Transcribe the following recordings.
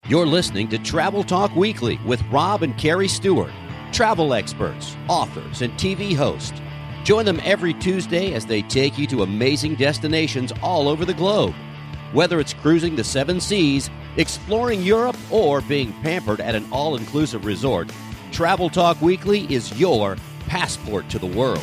You're listening to Travel Talk Weekly with Rob and Carrie Stewart, travel experts, authors, and TV hosts. Join them every Tuesday as they take you to amazing destinations all over the globe. Whether it's cruising the 7 seas, exploring Europe, or being pampered at an all-inclusive resort, Travel Talk Weekly is your passport to the world.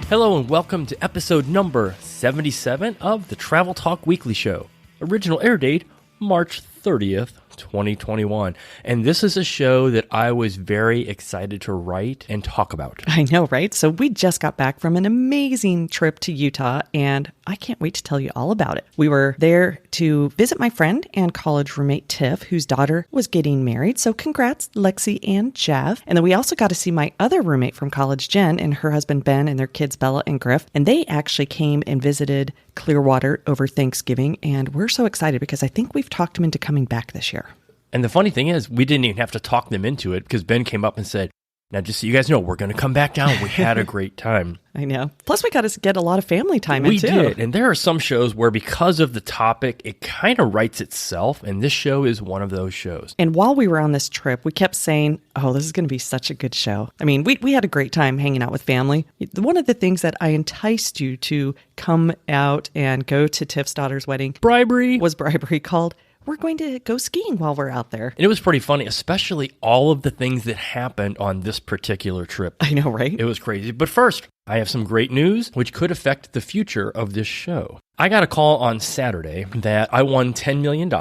Hello and welcome to episode number 77 of the Travel Talk Weekly Show. Original air date, March 30th, 2021. And this is a show that I was very excited to write and talk about. I know, right? So we just got back from an amazing trip to Utah, and I can't wait to tell you all about it. We were there to visit my friend and college roommate, Tiff, whose daughter was getting married. So congrats, Lexi and Jeff. And then we also got to see my other roommate from college, Jen, and her husband, Ben, and their kids, Bella and Griff. And they actually came and visited Clearwater over Thanksgiving. And we're so excited because I think we've talked them into coming back this year. And the funny thing is, we didn't even have to talk them into it because Ben came up and said, now, just so you guys know, we're going to come back down. We had a great time. I know. Plus, we got to get a lot of family time in, too. We did. And there are some shows where because of the topic, it kind of writes itself. And this show is one of those shows. And while we were on this trip, we kept saying, oh, this is going to be such a good show. I mean, we had a great time hanging out with family. One of the things that I enticed you to come out and go to Tiff's daughter's wedding. Bribery. Was bribery called. We're going to go skiing while we're out there. And it was pretty funny, especially all of the things that happened on this particular trip. I know, right? It was crazy. But first, I have some great news, which could affect the future of this show. I got a call on Saturday that I won $10 million,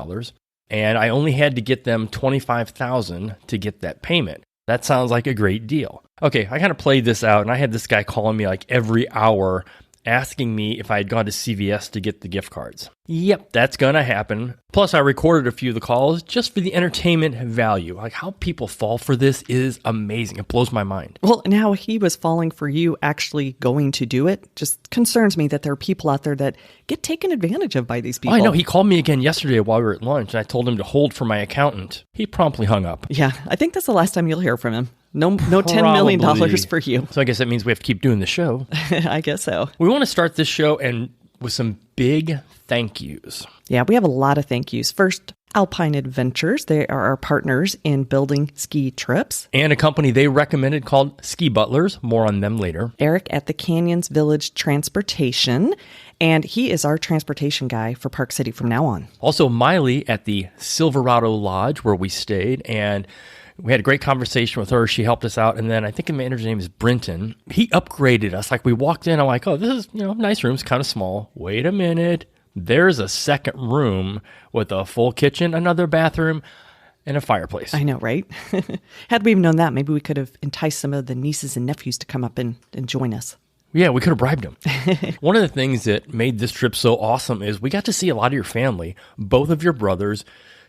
and I only had to get them $25,000 to get that payment. That sounds like a great deal. Okay, I kind of played this out, and I had this guy calling me like every hour asking me if I had gone to CVS to get the gift cards. Yep, that's going to happen. Plus, I recorded a few of the calls just for the entertainment value. Like how people fall for this is amazing. It blows my mind. Well, and how he was falling for you actually going to do it just concerns me that there are people out there that get taken advantage of by these people. Oh, I know. He called me again yesterday while we were at lunch, and I told him to hold for my accountant. He promptly hung up. Yeah, I think that's the last time you'll hear from him. No $10 million for you. So I guess that means we have to keep doing the show. I guess so. We want to start this show and with some big thank yous. Yeah, we have a lot of thank yous. First, Alpine Adventures. They are our partners in building ski trips. And a company they recommended called Ski Butlers. More on them later. Eric at the Canyons Village Transportation. And he is our transportation guy for Park City from now on. Also, Miley at the Silverado Lodge where we stayed. And we had a great conversation with her. She helped us out. And then I think the manager's name is Brenton. He upgraded us. Like we walked in, I'm like, oh, this is, nice room. It's kind of small. Wait a minute. There's a second room with a full kitchen, another bathroom, and a fireplace. I know, right? Had we even known that, maybe we could have enticed some of the nieces and nephews to come up and join us. Yeah, we could have bribed them. One of the things that made this trip so awesome is we got to see a lot of your family, both of your brothers,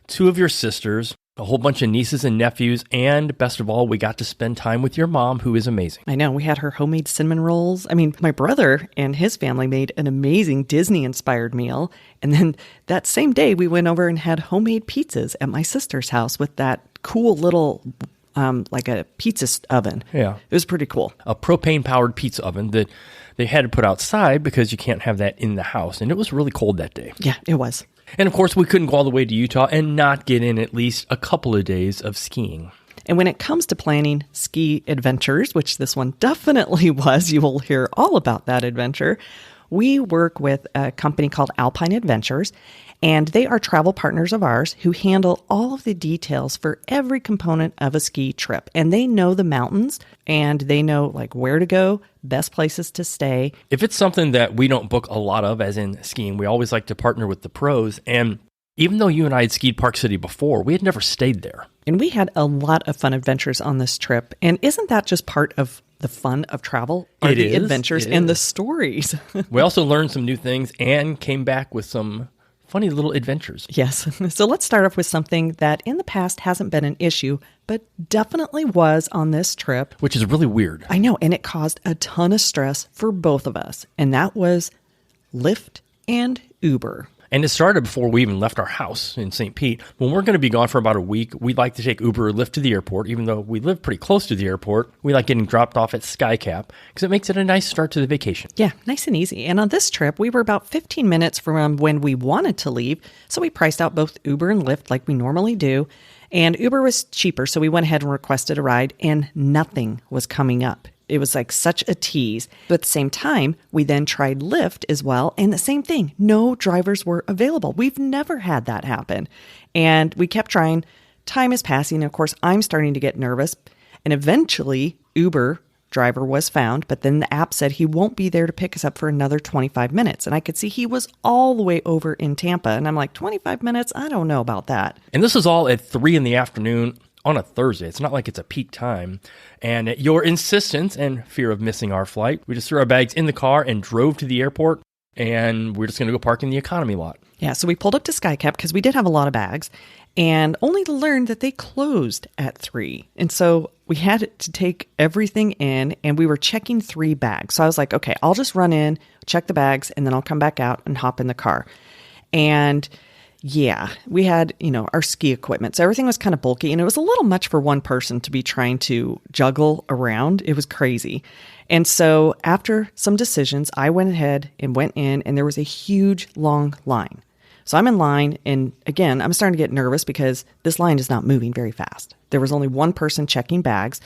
2 of your sisters, a whole bunch of nieces and nephews, and best of all, we got to spend time with your mom, who is amazing. I know. We had her homemade cinnamon rolls. I mean, my brother and his family made an amazing Disney-inspired meal. And then that same day, we went over and had homemade pizzas at my sister's house with that cool little, like a pizza oven. Yeah. It was pretty cool. A propane-powered pizza oven that they had to put outside because you can't have that in the house. And it was really cold that day. Yeah, it was. And of course, we couldn't go all the way to Utah and not get in at least a couple of days of skiing. And when it comes to planning ski adventures, which this one definitely was, you will hear all about that adventure. We work with a company called Alpine Adventures, and they are travel partners of ours who handle all of the details for every component of a ski trip. And they know the mountains, and they know like where to go, best places to stay. If it's something that we don't book a lot of, as in skiing, we always like to partner with the pros. And even though you and I had skied Park City before, we had never stayed there. And we had a lot of fun adventures on this trip. And isn't that just part of the fun of travel? Are the adventures and the stories. We also learned some new things and came back with some funny little adventures. Yes. So let's start off with something that in the past hasn't been an issue, but definitely was on this trip. Which is really weird. I know. And it caused a ton of stress for both of us. And that was Lyft and Uber. And it started before we even left our house in St. Pete. When we're going to be gone for about a week, we'd like to take Uber or Lyft to the airport. Even though we live pretty close to the airport, we like getting dropped off at SkyCap because it makes it a nice start to the vacation. Yeah, nice and easy. And on this trip, we were about 15 minutes from when we wanted to leave. So we priced out both Uber and Lyft like we normally do. And Uber was cheaper, so we went ahead and requested a ride, and nothing was coming up. It was like such a tease. But at the same time, we then tried Lyft as well, and the same thing. No drivers were available. We've never had that happen. And we kept trying. Time is passing. Of course, I'm starting to get nervous. And eventually, Uber driver was found, but then the app said he won't be there to pick us up for another 25 minutes. And I could see he was all the way over in Tampa. And I'm like, 25 minutes? I don't know about that. And this is all at 3 in the afternoon on a Thursday. It's not like it's a peak time. And at your insistence and fear of missing our flight, we just threw our bags in the car and drove to the airport. And we're just going to go park in the economy lot. Yeah, so we pulled up to SkyCap because we did have a lot of bags, and only to learn that they closed at 3. And so we had to take everything in, and we were checking 3 bags. So I was like, okay, I'll just run in, check the bags, and then I'll come back out and hop in the car. And yeah, we had, our ski equipment. So everything was kind of bulky, and it was a little much for one person to be trying to juggle around. It was crazy. And so after some decisions, I went ahead and went in, and there was a huge, long line. So I'm in line, and again, I'm starting to get nervous because this line is not moving very fast. There was only one person checking bags,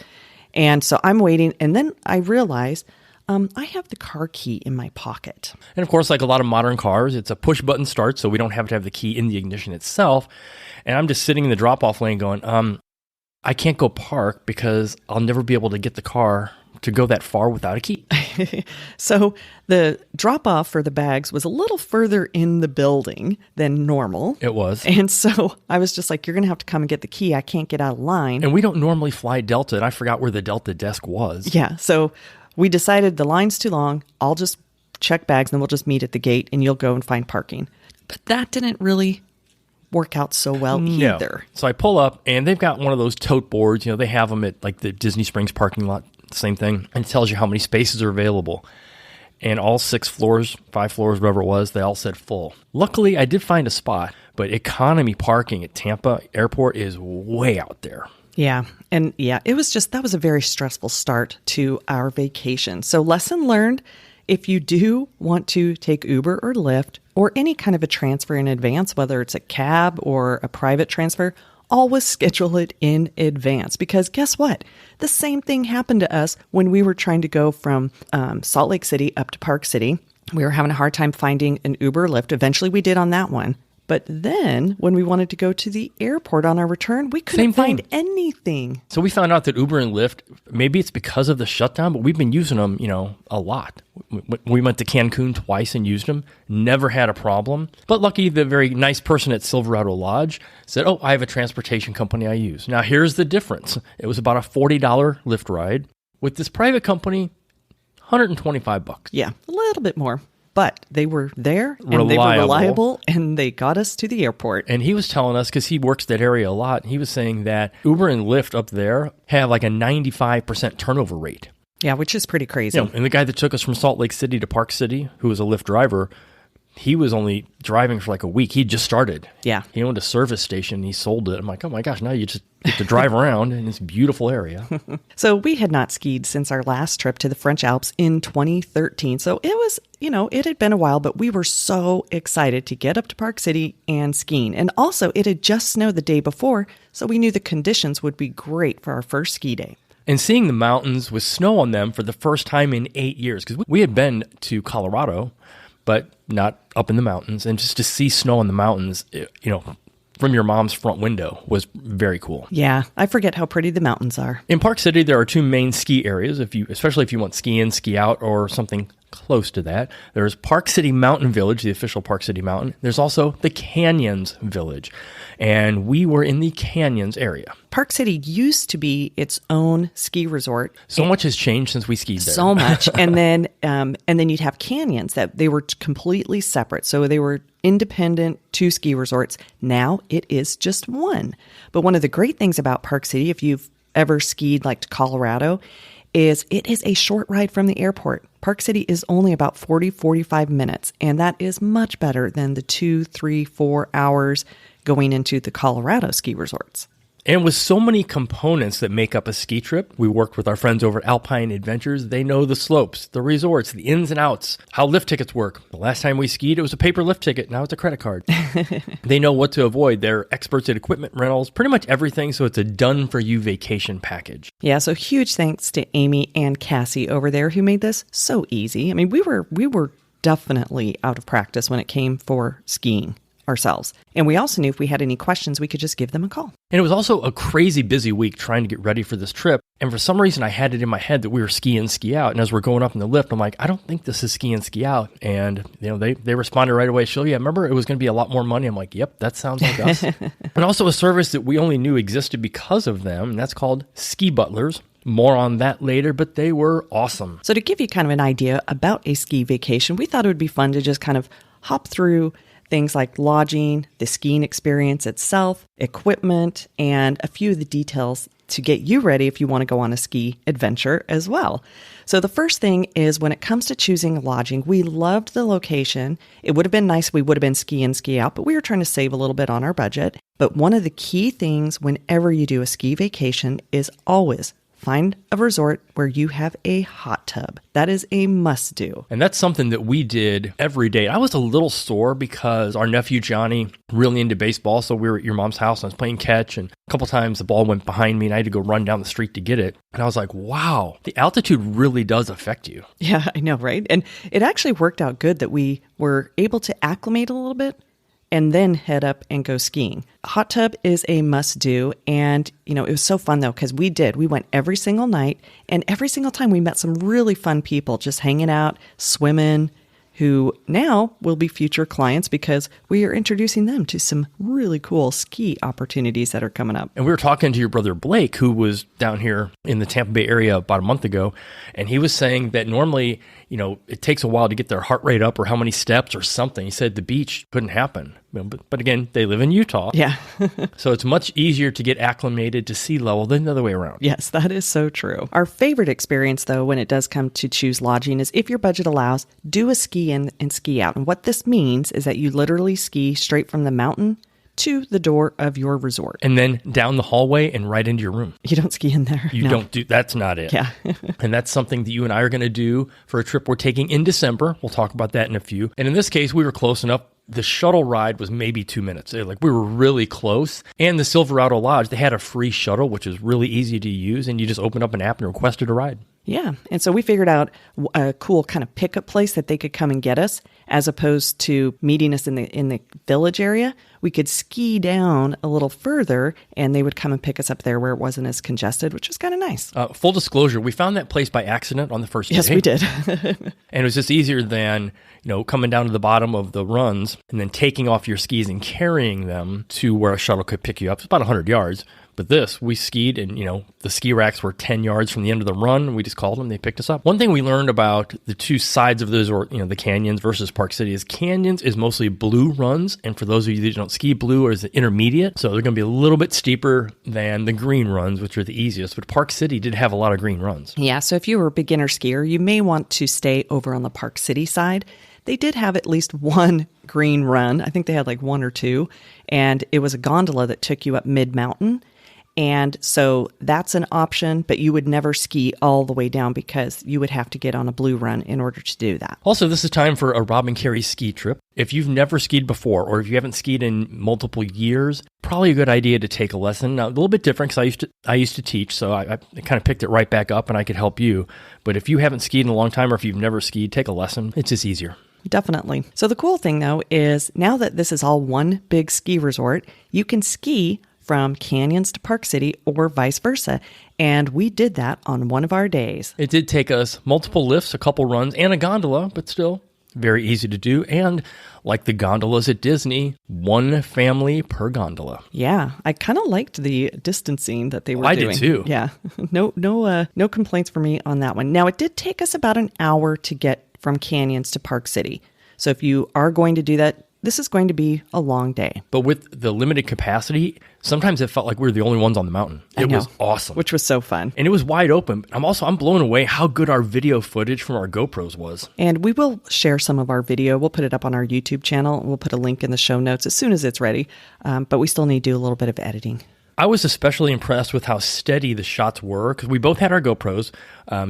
and so I'm waiting, and then I realized I have the car key in my pocket. And of course, like a lot of modern cars, it's a push-button start, so we don't have to have the key in the ignition itself. And I'm just sitting in the drop-off lane going, I can't go park because I'll never be able to get the car to go that far without a key. So the drop-off for the bags was a little further in the building than normal. It was. And so I was just like, you're going to have to come and get the key. I can't get out of line. And we don't normally fly Delta, and I forgot where the Delta desk was. Yeah, so we decided the line's too long. I'll just check bags, and then we'll just meet at the gate, and you'll go and find parking. But that didn't really work out so well either. So I pull up, and they've got one of those tote boards. They have them at like the Disney Springs parking lot. Same thing. And it tells you how many spaces are available. And all 6 floors, 5 floors, whatever it was, they all said full. Luckily, I did find a spot, but economy parking at Tampa Airport is way out there. Yeah. And yeah, that was a very stressful start to our vacation. So lesson learned, if you do want to take Uber or Lyft or any kind of a transfer in advance, whether it's a cab or a private transfer, always schedule it in advance, because guess what? The same thing happened to us when we were trying to go from Salt Lake City up to Park City. We were having a hard time finding an Uber or Lyft. Eventually we did on that one. But then when we wanted to go to the airport on our return, we couldn't find anything. So we found out that Uber and Lyft, maybe it's because of the shutdown, but we've been using them, a lot. We went to Cancun twice and used them. Never had a problem. But lucky, the very nice person at Silverado Lodge said, I have a transportation company I use. Now, here's the difference. It was about a $40 Lyft ride. With this private company, $125. Yeah, a little bit more. But they were there, and they Reliable. were reliable, and they got us to the airport. And he was telling us, because he works that area a lot, he was saying that Uber and Lyft up there have like a 95% turnover rate. Yeah, which is pretty crazy. And the guy that took us from Salt Lake City to Park City, who was a Lyft driver, he was only driving for like a week. He just started. Yeah. He owned a service station. He sold it. I'm like, oh my gosh, now you just get to drive around in this beautiful area. So we had not skied since our last trip to the French Alps in 2013. So it was, it had been a while, but we were so excited to get up to Park City and skiing. And also it had just snowed the day before, so we knew the conditions would be great for our first ski day. And seeing the mountains with snow on them for the first time in 8 years, because we had been to Colorado, but not up in the mountains. And just to see snow in the mountains, from your mom's front window was very cool. Yeah, I forget how pretty the mountains are. In Park City, there are 2 main ski areas, especially if you want ski in, ski out, or something close to that. There's Park City Mountain Village, the official Park City Mountain. There's also the Canyons Village. And we were in the Canyons area. Park City used to be its own ski resort. So much has changed since we skied there. So much. And then you'd have canyons that they were completely separate. So they were independent 2 ski resorts. Now it is just one. But one of the great things about Park City, if you've ever skied like to Colorado, is it is a short ride from the airport. Park City is only about 45 minutes, and that is much better than the 2, 3, 4 hours going into the Colorado ski resorts. And with so many components that make up a ski trip, we worked with our friends over at Alpine Adventures. They know the slopes, the resorts, the ins and outs, how lift tickets work. The last time we skied, it was a paper lift ticket. Now it's a credit card. They know what to avoid. They're experts at equipment rentals, pretty much everything. So it's a done-for-you vacation package. Yeah, so huge thanks to Amy and Cassie over there who made this so easy. I mean, we were definitely out of practice when it came for skiing ourselves. And we also knew if we had any questions, we could just give them a call. And it was also a crazy busy week trying to get ready for this trip. And for some reason, I had it in my head that we were ski in, ski out. And as we're going up in the lift, I'm like, I don't think this is ski in, ski out. And they responded right away. So yeah, remember it was going to be a lot more money. I'm like, yep, that sounds like us. And also a service that we only knew existed because of them. And that's called Ski Butlers. More on that later, but they were awesome. So to give you kind of an idea about a ski vacation, we thought it would be fun to just kind of hop through things like lodging, the skiing experience itself, equipment, and a few of the details to get you ready if you want to go on a ski adventure as well. So the first thing is when it comes to choosing lodging, we loved the location. It would have been nice if we would have been ski in, ski out, but we were trying to save a little bit on our budget. But one of the key things whenever you do a ski vacation is always find a resort where you have a hot tub. That is a must do. And that's something that we did every day. I was a little sore because our nephew Johnny, really into baseball, so we were at your mom's house and I was playing catch, and a couple times the ball went behind me and I had to go run down the street to get it. And I was like, wow, the altitude really does affect you. Yeah, I know, right? And it actually worked out good that we were able to acclimate a little bit and then head up and go skiing. Hot tub is a must do. And, it was so fun though, because we went every single night, and every single time we met some really fun people just hanging out, swimming, who now will be future clients because we are introducing them to some really cool ski opportunities that are coming up. And we were talking to your brother Blake, who was down here in the Tampa Bay area about a month ago, and he was saying that normally, it takes a while to get their heart rate up or how many steps or something. He said the beach couldn't happen. But again, they live in Utah. Yeah. So it's much easier to get acclimated to sea level than the other way around. Yes, that is so true. Our favorite experience, though, when it does come to choose lodging is if your budget allows, do a ski in and ski out. And what this means is that you literally ski straight from the mountain to the door of your resort. And then down the hallway and right into your room. You don't ski in there. You don't do, that's not it. Yeah. And that's something that you and I are going to do for a trip we're taking in December. We'll talk about that in a few. And in this case, we were close enough. The shuttle ride was maybe 2 minutes. Like we were really close. And the Silverado Lodge, they had a free shuttle, which is really easy to use. And you just open up an app and requested a ride. Yeah. And so we figured out a cool kind of pickup place that they could come and get us, as opposed to meeting us in the village area. We could ski down a little further and they would come and pick us up there where it wasn't as congested, which was kind of nice. Full disclosure, we found that place by accident on the first day. Yes, we did. And it was just easier than, coming down to the bottom of the runs and then taking off your skis and carrying them to where a shuttle could pick you up. It's about 100 yards. But this, we skied and, the ski racks were 10 yards from the end of the run. We just called them. They picked us up. One thing we learned about the two sides of those, or, the canyons versus Park City, is canyons is mostly blue runs. And for those of you that don't ski, blue is the intermediate. So they're going to be a little bit steeper than the green runs, which are the easiest. But Park City did have a lot of green runs. Yeah. So if you were a beginner skier, you may want to stay over on the Park City side. They did have at least one green run. I think they had like one or two. And it was a gondola that took you up mid-mountain. And so that's an option, but you would never ski all the way down because you would have to get on a blue run in order to do that. Also, this is time for a Rob and Carrie ski trip. If you've never skied before, or if you haven't skied in multiple years, probably a good idea to take a lesson. Now, a little bit different because I used to teach, so I kind of picked it right back up and I could help you. But if you haven't skied in a long time, or if you've never skied, take a lesson. It's just easier. Definitely. So the cool thing, though, is now that this is all one big ski resort, you can ski from canyons to Park City or vice versa. And we did that on one of our days. It did take us multiple lifts, a couple runs, and a gondola, but still very easy to do. And like the gondolas at Disney, one family per gondola. Yeah, I kind of liked the distancing that they were doing. I did too. Yeah, no complaints for me on that one. Now, it did take us about an hour to get from canyons to Park City. So if you are going to do that, this is going to be a long day. But with the limited capacity, sometimes it felt like we were the only ones on the mountain. It was awesome. Which was so fun. And it was wide open. I'm blown away how good our video footage from our GoPros was. And we will share some of our video. We'll put it up on our YouTube channel. We'll put a link in the show notes as soon as it's ready. But we still need to do a little bit of editing. I was especially impressed with how steady the shots were because we both had our GoPros.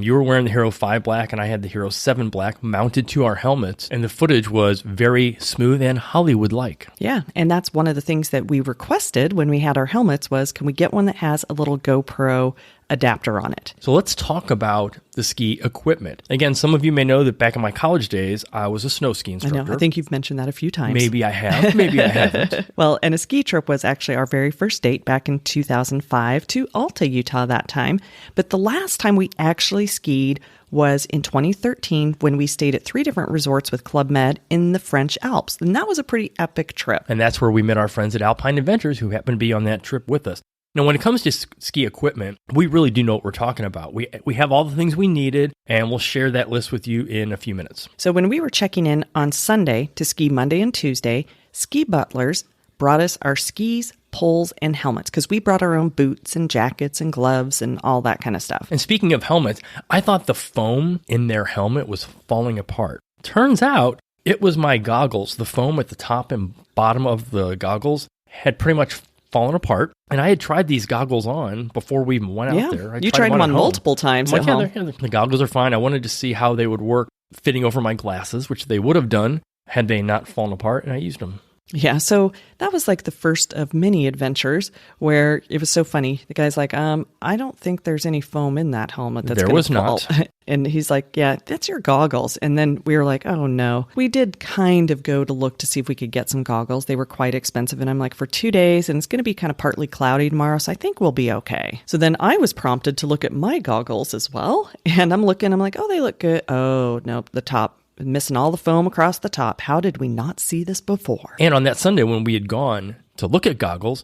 You were wearing the Hero 5 Black and I had the Hero 7 Black mounted to our helmets, and the footage was very smooth and Hollywood-like. Yeah, and that's one of the things that we requested when we had our helmets was, can we get one that has a little GoPro adapter on it? So let's talk about the ski equipment. Again, some of you may know that back in my college days, I was a snow ski instructor. I know. I think you've mentioned that a few times. Maybe I have. Maybe I haven't. Well, and a ski trip was actually our very first date back in 2005 to Alta, Utah that time. But the last time we actually skied was in 2013 when we stayed at 3 different resorts with Club Med in the French Alps. And that was a pretty epic trip. And that's where we met our friends at Alpine Adventures who happened to be on that trip with us. Now, when it comes to ski equipment, we really do know what we're talking about. We have all the things we needed, and we'll share that list with you in a few minutes. So when we were checking in on Sunday to ski Monday and Tuesday, Ski Butlers brought us our skis, poles, and helmets because we brought our own boots and jackets and gloves and all that kind of stuff. And speaking of helmets, I thought the foam in their helmet was falling apart. Turns out it was my goggles. The foam at the top and bottom of the goggles had pretty much fallen apart. And I had tried these goggles on before we even went out there. You tried them on multiple times at home. The goggles are fine. I wanted to see how they would work fitting over my glasses, which they would have done had they not fallen apart, and I used them. Yeah, so that was like the first of many adventures where it was so funny. The guy's like, I don't think there's any foam in that helmet that's going to fall. There was not. And he's like, yeah, that's your goggles. And then we were like, oh no. We did kind of go to look to see if we could get some goggles. They were quite expensive. And I'm like, for 2 days, and it's going to be kind of partly cloudy tomorrow, so I think we'll be okay. So then I was prompted to look at my goggles as well. And I'm looking, I'm like, oh, they look good. Oh, nope, the top. Missing all the foam across the top. How did we not see this before? And on that Sunday when we had gone to look at goggles,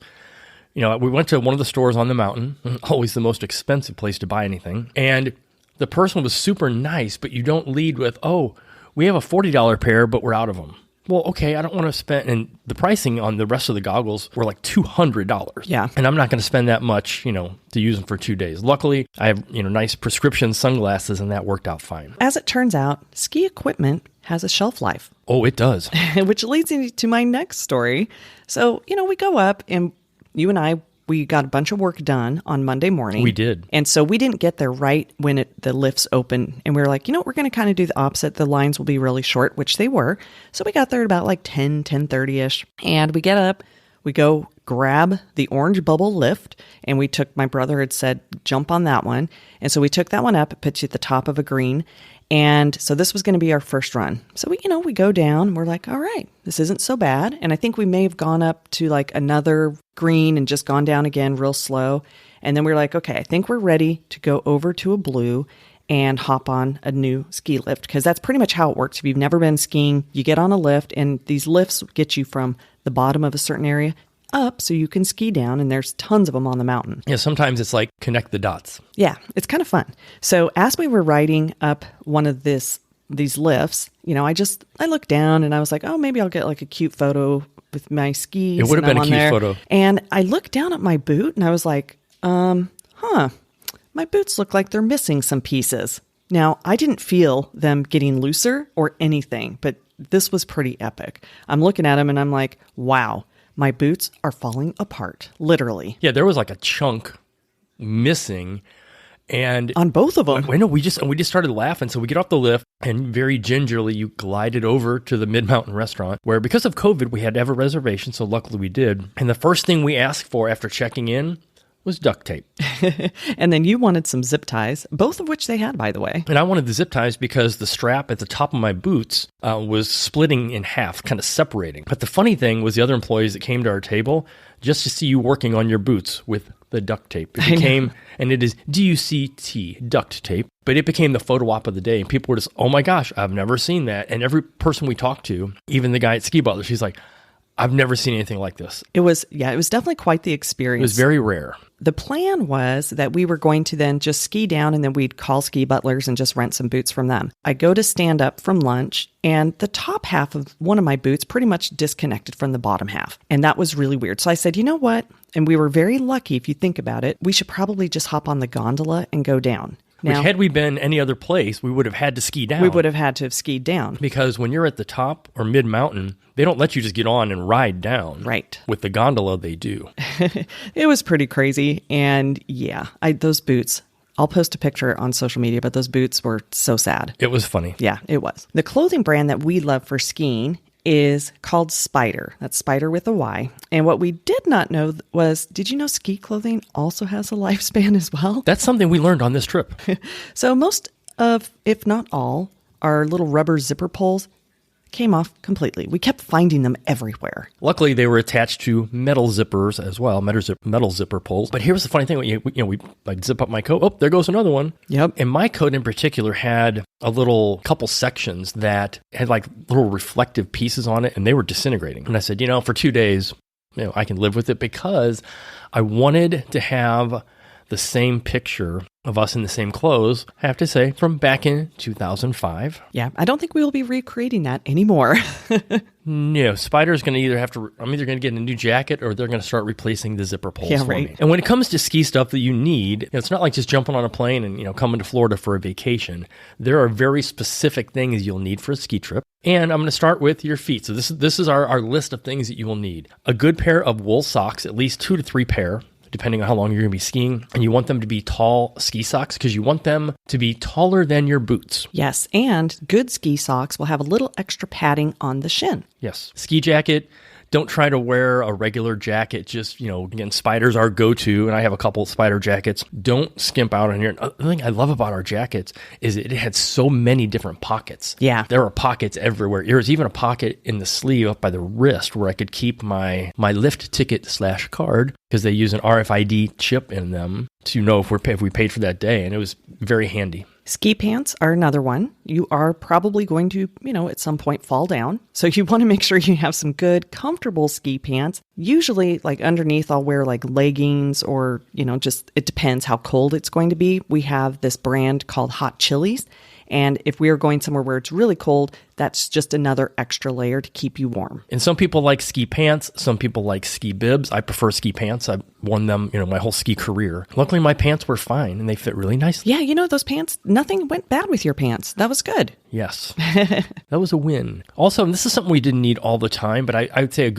we went to one of the stores on the mountain, always the most expensive place to buy anything. And the person was super nice, but you don't lead with, oh, we have a $40 pair, but we're out of them. Well, okay, I don't want to spend, and the pricing on the rest of the goggles were like $200. Yeah. And I'm not going to spend that much, to use them for 2 days. Luckily, I have, nice prescription sunglasses, and that worked out fine. As it turns out, ski equipment has a shelf life. Oh, it does. Which leads me to my next story. So, we go up, and you and I, we got a bunch of work done on Monday morning. We did. And so we didn't get there right when the lifts open. And we were like, we're going to kind of do the opposite. The lines will be really short, which they were. So we got there at about like 10:30-ish. And we get up, we go grab the orange bubble lift. And my brother had said, jump on that one. And so we took that one up, it puts you at the top of a green. And so this was going to be our first run. So we go down, we're like, all right, this isn't so bad. And I think we may have gone up to like another green and just gone down again real slow. And then we were like, okay, I think we're ready to go over to a blue and hop on a new ski lift. Because that's pretty much how it works. If you've never been skiing, you get on a lift and these lifts get you from the bottom of a certain area up so you can ski down, and there's tons of them on the mountain. Yeah, sometimes it's like connect the dots. Yeah, it's kind of fun. So as we were riding up one of these lifts, I looked down and I was like, oh, maybe I'll get like a cute photo with my skis. It would have been a cute photo. And I looked down at my boot and I was like, my boots look like they're missing some pieces. Now, I didn't feel them getting looser or anything, but this was pretty epic. I'm looking at them and I'm like, wow. My boots are falling apart, literally. Yeah, there was like a chunk missing, and on both of them. We just started laughing. So we get off the lift, and very gingerly you glided over to the Mid-Mountain restaurant, where because of COVID we had to have a reservation. So luckily we did. And the first thing we asked for after checking in was duct tape. And then you wanted some zip ties, both of which they had, by the way. And I wanted the zip ties because the strap at the top of my boots was splitting in half, kind of separating. But the funny thing was the other employees that came to our table just to see you working on your boots with the duct tape. It became, and it is DUCT, duct tape, but it became the photo op of the day. And people were just, oh my gosh, I've never seen that. And every person we talked to, even the guy at Ski Butler, she's like, I've never seen anything like this. It was definitely quite the It experience. was very rare. The plan was that we were going to then just ski down and then we'd call ski butlers and just rent some boots from them. I go to stand up from lunch and the top half of one of my boots pretty much disconnected from the bottom half. And that was really weird. So I said, you know what? And we were very lucky if you think about it. We should probably just hop on the gondola and go down. Now, Which had we been any other place, we would have had to ski down. we would have had to have skied down. Because when you're at the top or mid-mountain, they don't let you just get on and ride down. Right. With the gondola, they do. It was pretty crazy. And yeah, those boots, I'll post a picture on social media, but those boots were so sad. It was funny. Yeah, it was. The clothing brand that we love for skiing is called Spider. That's Spider with a Y. And what we did not know was, did you know ski clothing also has a lifespan as well? That's something we learned on this trip. So most of, if not all, our little rubber zipper pulls came off completely. We kept finding them everywhere. Luckily, they were attached to metal zippers as well, metal zipper pulls. But here's the funny thing: I'd zip up my coat. Oh, there goes another one. Yep. And my coat in particular had a little couple sections that had like little reflective pieces on it, and they were disintegrating. And I said, for 2 days, I can live with it because I wanted to have the same picture of us in the same clothes, I have to say, from back in 2005. Yeah, I don't think we will be recreating that anymore. No, Spider's going to I'm either going to get a new jacket or they're going to start replacing the zipper pulls for right. me. And when it comes to ski stuff that you need, it's not like just jumping on a plane and, coming to Florida for a vacation. There are very specific things you'll need for a ski trip. And I'm going to start with your feet. So this is our list of things that you will need. A good pair of wool socks, at least 2 to 3 pair, depending on how long you're going to be skiing. And you want them to be tall ski socks because you want them to be taller than your boots. Yes, and good ski socks will have a little extra padding on the shin. Yes. Ski jacket. Don't try to wear a regular jacket. Just, again, Spider's our go-to, and I have a couple of Spider jackets. Don't skimp out on here. The thing I love about our jackets is it had so many different pockets. Yeah. There are pockets everywhere. There was even a pocket in the sleeve up by the wrist where I could keep my lift ticket / card because they use an RFID chip in them to know if we paid for that day, and it was very handy. Ski pants are another one. You are probably going to, at some point fall down. So you want to make sure you have some good, comfortable ski pants. Usually, like underneath, I'll wear like leggings or, just it depends how cold it's going to be. We have this brand called Hot Chilies. And if we are going somewhere where it's really cold, that's just another extra layer to keep you warm. And some people like ski pants. Some people like ski bibs. I prefer ski pants. I've worn them, my whole ski career. Luckily, my pants were fine and they fit really nicely. Yeah, those pants, nothing went bad with your pants. That was good. Yes. That was a win. Also, and this is something we didn't need all the time, but I would say a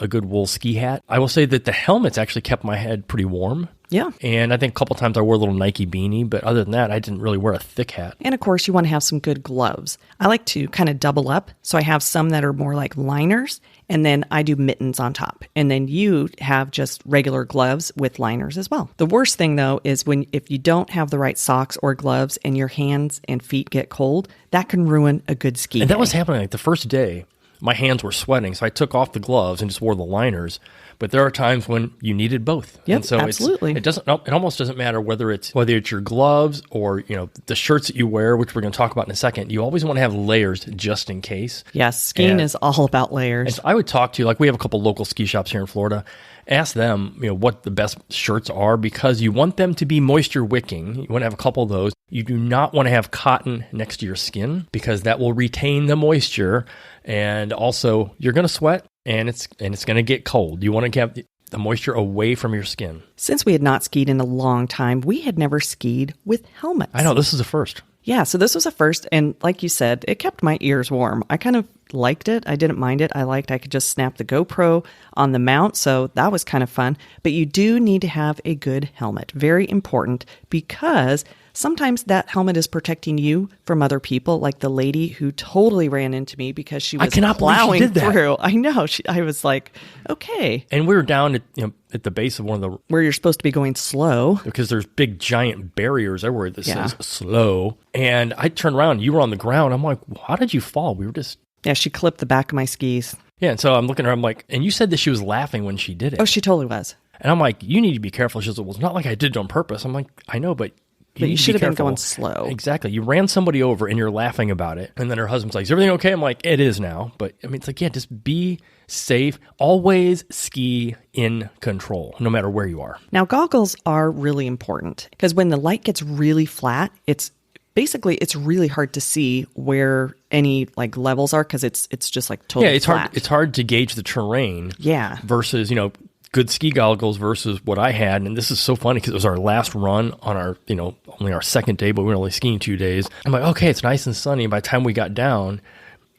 good wool ski hat. I will say that the helmets actually kept my head pretty warm. Yeah. And I think a couple times I wore a little Nike beanie, but other than that, I didn't really wear a thick hat. And of course, you want to have some good gloves. I like to kind of double up. So I have some that are more like liners, and then I do mittens on top. And then you have just regular gloves with liners as well. The worst thing, though, is if you don't have the right socks or gloves and your hands and feet get cold, that can ruin a good ski And that day. was happening like the first day. My hands were sweating, so I took off the gloves and just wore the liners. But there are times when you needed both. Yep, and so absolutely. It almost doesn't matter whether it's your gloves or the shirts that you wear, which we're going to talk about in a second. You always want to have layers just in case. Yes, skiing is all about layers. And so I would talk to we have a couple local ski shops here in Florida. Ask them, what the best shirts are because you want them to be moisture wicking. You want to have a couple of those. You do not want to have cotton next to your skin because that will retain the moisture. And also, you're going to sweat and it's going to get cold. You want to have the moisture away from your skin. Since we had not skied in a long time, we had never skied with helmets. I know, this is a first. Yeah, so this was a first, and like you said, it kept my ears warm. I kind of liked it. I didn't mind it. I could just snap the GoPro on the mount, so that was kind of fun. But you do need to have a good helmet. Very important, because sometimes that helmet is protecting you from other people, like the lady who totally ran into me because she was plowing through. I know. I was like, okay. And we were down at the base of one of the... where you're supposed to be going slow. Because there's big giant barriers everywhere that says slow. And I turned around, you were on the ground. I'm like, how did you fall? We were just... Yeah, she clipped the back of my skis. Yeah, and so I'm looking at her, I'm like, and you said that she was laughing when she did it. Oh, she totally was. And I'm like, you need to be careful. She said, well, it's not like I did it on purpose. I'm like, I know, but But you need to should be have been careful. going slow. Exactly. You ran somebody over and you're laughing about it. And then her husband's like, is everything okay? I'm like, it is now. But I mean, it's like, yeah, just be safe. Always ski in control, no matter where you are. Now, goggles are really important because when the light gets really flat, it's really hard to see where any like levels are because it's just like totally flat. It's hard to gauge the terrain. Yeah. Versus, good ski goggles versus what I had. And this is so funny because it was our last run on our, only our second day, but we were only skiing 2 days. I'm like, okay, it's nice and sunny. And by the time we got down,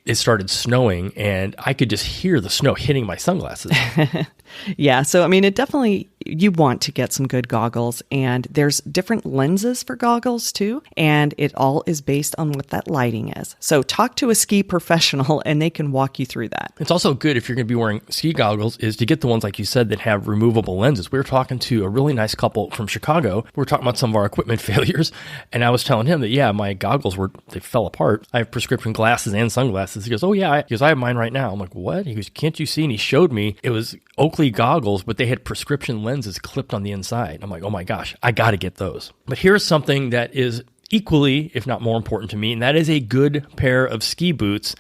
it started snowing and I could just hear the snow hitting my sunglasses. Yeah. So, I mean, you want to get some good goggles, and there's different lenses for goggles too. And it all is based on what that lighting is. So talk to a ski professional and they can walk you through that. It's also good if you're going to be wearing ski goggles is to get the ones, like you said, that have removable lenses. We were talking to a really nice couple from Chicago. We were talking about some of our equipment failures. And I was telling him that, yeah, my goggles they fell apart. I have prescription glasses and sunglasses. He goes, oh yeah, I have mine right now. I'm like, what? He goes, can't you see? And he showed me it was Oakley goggles, but they had prescription lenses clipped on the inside. I'm like, oh my gosh, I got to get those. But here's something that is equally, if not more important to me, and that is a good pair of ski boots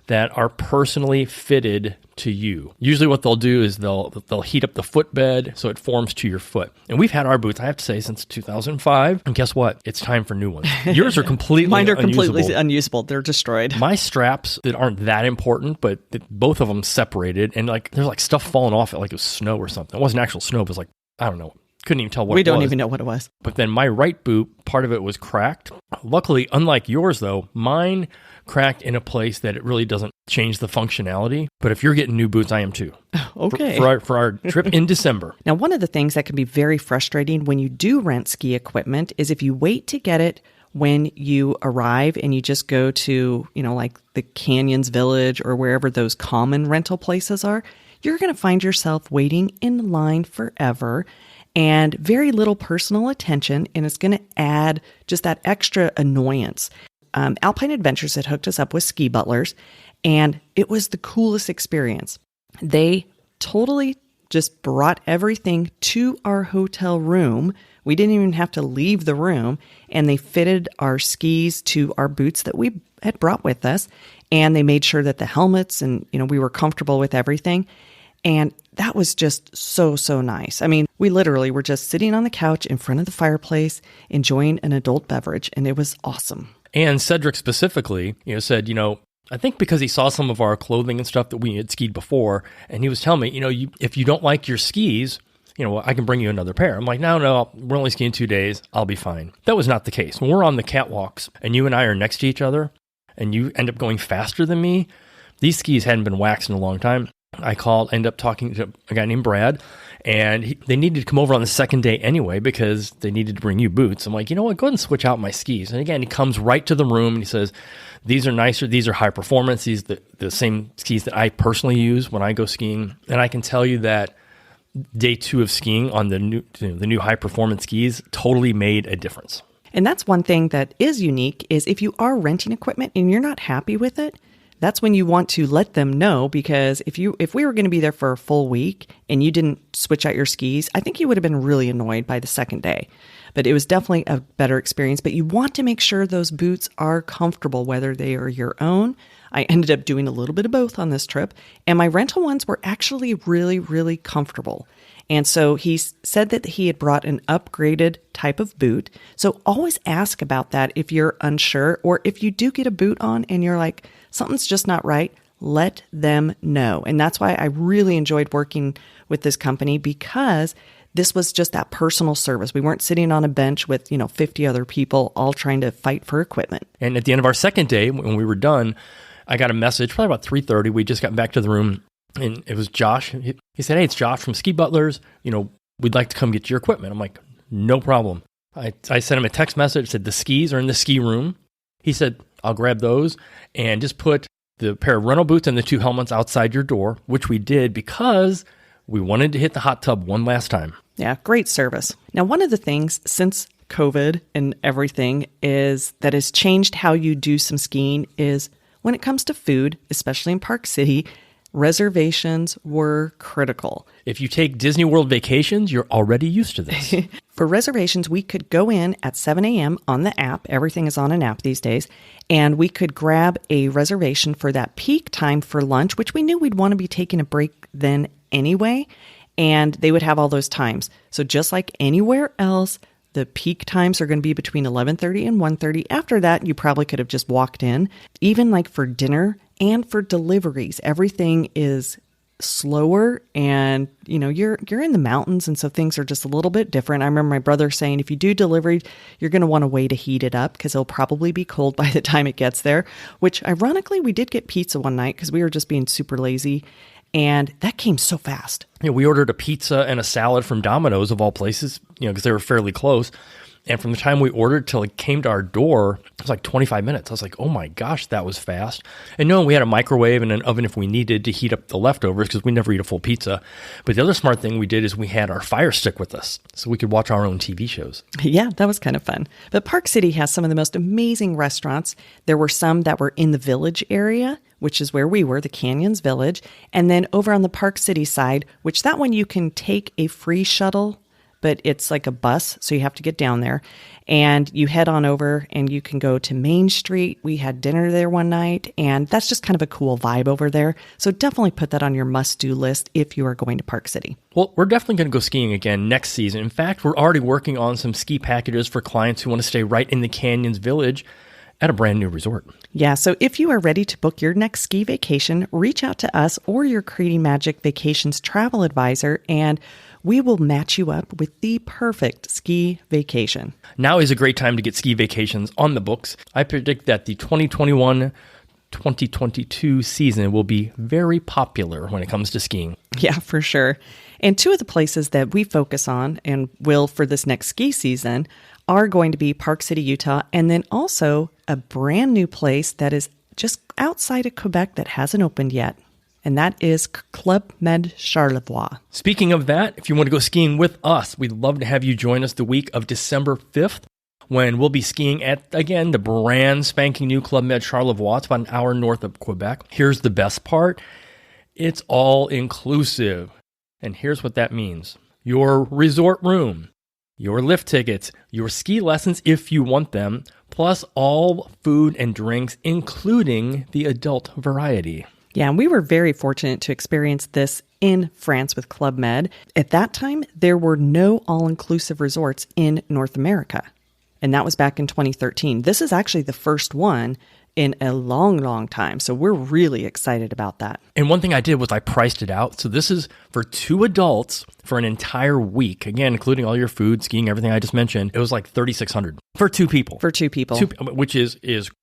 that are personally fitted to you. Usually what they'll do is they'll heat up the footbed so it forms to your foot. And we've had our boots, I have to say, since 2005. And guess what? It's time for new ones. Yours are completely Mine are unusable. completely unusable. They're destroyed. My straps that aren't that important, but both of them separated. And there's like stuff falling off it like it was snow or something. It wasn't actual snow. It was like, I don't know. Couldn't even tell what it was. We don't even know what it was. But then my right boot, part of it was cracked. Luckily, unlike yours though, mine cracked in a place that it really doesn't change the functionality. But if you're getting new boots, I am too. Okay. For our trip in December. Now, one of the things that can be very frustrating when you do rent ski equipment is if you wait to get it when you arrive and you just go to, like the Canyons Village or wherever those common rental places are, you're going to find yourself waiting in line forever and very little personal attention, and it's going to add just that extra annoyance. Alpine Adventures had hooked us up with ski butlers, and it was the coolest experience. They totally just brought everything to our hotel room. We didn't even have to leave the room, and they fitted our skis to our boots that we had brought with us, and they made sure that the helmets and, we were comfortable with everything. And that was just so, so nice. I mean, we literally were just sitting on the couch in front of the fireplace, enjoying an adult beverage, and it was awesome. And Cedric specifically, said, I think because he saw some of our clothing and stuff that we had skied before, and he was telling me, if you don't like your skis, I can bring you another pair. I'm like, no, we're only skiing 2 days. I'll be fine. That was not the case. When we're on the catwalks and you and I are next to each other and you end up going faster than me, these skis hadn't been waxed in a long time. I ended up talking to a guy named Brad, and they needed to come over on the second day anyway because they needed to bring you boots. I'm like, you know what? Go ahead and switch out my skis. And again, he comes right to the room and he says, these are nicer. These are high performance. These are the same skis that I personally use when I go skiing. And I can tell you that day 2 of skiing on the new high performance skis totally made a difference. And that's one thing that is unique is if you are renting equipment and you're not happy with it, that's when you want to let them know, because if we were going to be there for a full week and you didn't switch out your skis, I think you would have been really annoyed by the second day. But it was definitely a better experience. But you want to make sure those boots are comfortable, whether they are your own. I ended up doing a little bit of both on this trip, and my rental ones were actually really, really comfortable. And so he said that he had brought an upgraded type of boot. So always ask about that if you're unsure, or if you do get a boot on and you're like, something's just not right, let them know. And that's why I really enjoyed working with this company, because this was just that personal service. We weren't sitting on a bench with, 50 other people all trying to fight for equipment. And at the end of our second day, when we were done, I got a message, probably about 3:30. We just got back to the room, and it was Josh. He said, hey, it's Josh from Ski Butlers. We'd like to come get your equipment. I'm like, no problem. I sent him a text message, said the skis are in the ski room. He said, I'll grab those and just put the pair of rental boots and the 2 helmets outside your door, which we did because we wanted to hit the hot tub one last time. Yeah, great service. Now, one of the things since COVID and everything is that has changed how you do some skiing is when it comes to food, especially in Park City, reservations were critical. If you take Disney World vacations, you're already used to this. For reservations, we could go in at 7 a.m. on the app. Everything is on an app these days. And we could grab a reservation for that peak time for lunch, which we knew we'd want to be taking a break then anyway. And they would have all those times. So just like anywhere else, the peak times are going to be between 11:30 and 1:30. After that, you probably could have just walked in. Even like for dinner and for deliveries, everything is slower, and you're in the mountains, and so things are just a little bit different. I remember my brother saying if you do delivery, you're going to want a way to heat it up because it'll probably be cold by the time it gets there, which ironically we did get pizza one night because we were just being super lazy, and that came so fast. We ordered a pizza and a salad from Domino's of all places, because they were fairly close. And from the time we ordered till it came to our door, it was like 25 minutes. I was like, oh my gosh, that was fast. And no, we had a microwave and an oven if we needed to heat up the leftovers because we never eat a full pizza. But the other smart thing we did is we had our Fire Stick with us so we could watch our own TV shows. Yeah, that was kind of fun. But Park City has some of the most amazing restaurants. There were some that were in the Village area, which is where we were, the Canyons Village. And then over on the Park City side, which that one you can take a free shuttle, but it's like a bus, so you have to get down there. And you head on over and you can go to Main Street. We had dinner there one night, and that's just kind of a cool vibe over there. So definitely put that on your must-do list if you are going to Park City. Well, we're definitely going to go skiing again next season. In fact, we're already working on some ski packages for clients who want to stay right in the Canyons Village at a brand new resort. Yeah, so if you are ready to book your next ski vacation, reach out to us or your Creating Magic Vacations travel advisor, and we will match you up with the perfect ski vacation. Now is a great time to get ski vacations on the books. I predict that the 2021-2022 season will be very popular when it comes to skiing. Yeah, for sure. And two of the places that we focus on and will for this next ski season are going to be Park City, Utah, and then also a brand new place that is just outside of Quebec that hasn't opened yet. And that is Club Med Charlevoix. Speaking of that, if you want to go skiing with us, we'd love to have you join us the week of December 5th when we'll be skiing at, again, the brand spanking new Club Med Charlevoix. It's about an hour north of Quebec. Here's the best part. It's all inclusive. And here's what that means. Your resort room, your lift tickets, your ski lessons if you want them, plus all food and drinks, including the adult variety. Yeah, and we were very fortunate to experience this in France with Club Med. At that time, there were no all-inclusive resorts in North America, and that was back in 2013. This is actually the first one in a long, long time, so we're really excited about that. And one thing I did was I priced it out. So this is for 2 adults for an entire week. Again, including all your food, skiing, everything I just mentioned. It was like $3,600 for 2 people. For 2 people. Which is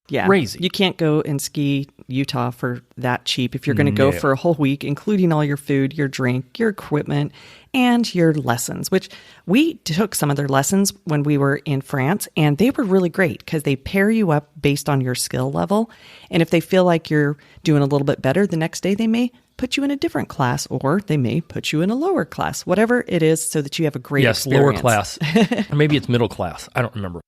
crazy. You can't go and ski Utah for that cheap if you're going to go for a whole week, including all your food, your drink, your equipment, and your lessons, which we took some of their lessons when we were in France, and they were really great because they pair you up based on your skill level. And if they feel like you're doing a little bit better, the next day they may put you in a different class, or they may put you in a lower class, whatever it is, so that you have a great experience. Lower class. Or maybe it's middle class. I don't remember.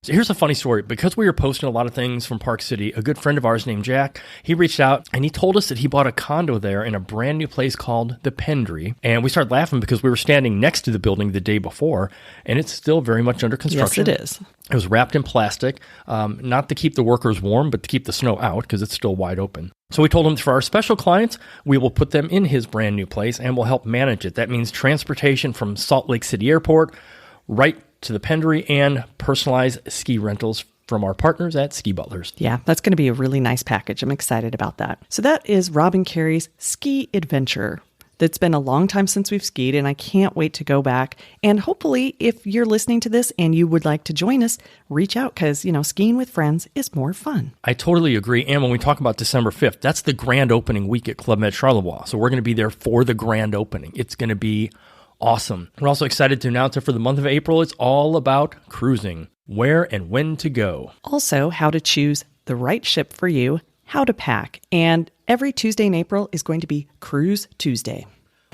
So here's a funny story. Because we were posting a lot of things from Park City, a good friend of ours named Jack, he reached out and he told us that he bought a condo there in a brand new place called the Pendry. And we started laughing because we were standing next to the building the day before, and it's still very much under construction. Yes, it is. It was wrapped in plastic, not to keep the workers warm, but to keep the snow out because it's still wide open. So we told him for our special clients, we will put them in his brand new place and we'll help manage it. That means transportation from Salt Lake City Airport right to the Pendry and personalized ski rentals from our partners at Ski Butlers. Yeah, that's going to be a really nice package. I'm excited about that. So that is Rob and Carrie's ski adventure. It's been a long time since we've skied, and I can't wait to go back. And hopefully, if you're listening to this and you would like to join us, reach out because, skiing with friends is more fun. I totally agree. And when we talk about December 5th, that's the grand opening week at Club Med Charlevoix. So we're going to be there for the grand opening. It's going to be awesome. We're also excited to announce that for the month of April, it's all about cruising, where and when to go. Also, how to choose the right ship for you, how to pack, and every Tuesday in April is going to be Cruise Tuesday.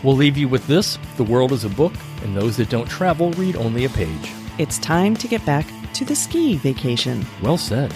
We'll leave you with this. The world is a book, and those that don't travel read only a page. It's time to get back to the ski vacation. Well said.